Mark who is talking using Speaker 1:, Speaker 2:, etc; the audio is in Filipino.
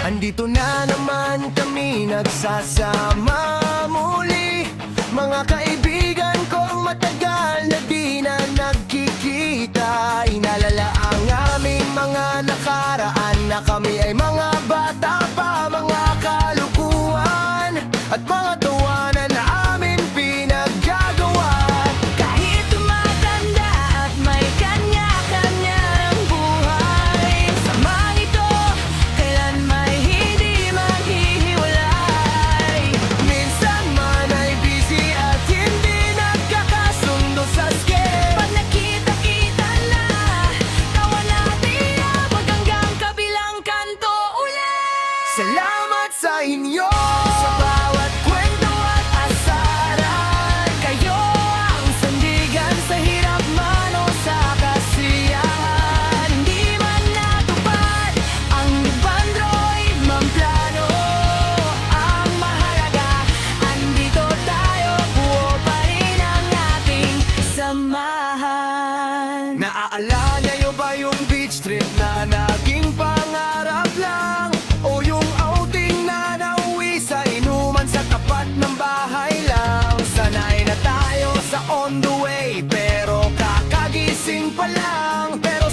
Speaker 1: Andito na naman kami nagsasama muli, mga kaibigan kong matagal na di na nagkikita. Inalala ang aming mga nakaraan na kami ay mga bata pa, mga kalukuhan at mga tawanan na amin pinaggagawa.
Speaker 2: Kahit tumatanda at may kanya-kanya ng buhay, samang ito kailan may hindi maghihiwalay.
Speaker 1: Minsan man ay busy at hindi nagkakasundo sa schedule.
Speaker 2: Pag nakita-kita na, tawa natin abot hanggang kabilang kanto ulit.
Speaker 1: Salamat sa inyo sa bawat kwento at asaran.
Speaker 2: Kayo ang sandigan sa hirap man o sa kasiyahan. Hindi man natupad ang ibandro'y mamplano. Ang mahalaga, andito tayo, buo pa rin ang ating samahan.
Speaker 1: Naaalala niyo ba yung beach trip na naging pangarap lang? O yung outing na nauwi sa inuman sa tapat ng bahay lang? Sanay na tayo sa on the way, pero kakagising pa lang. Pero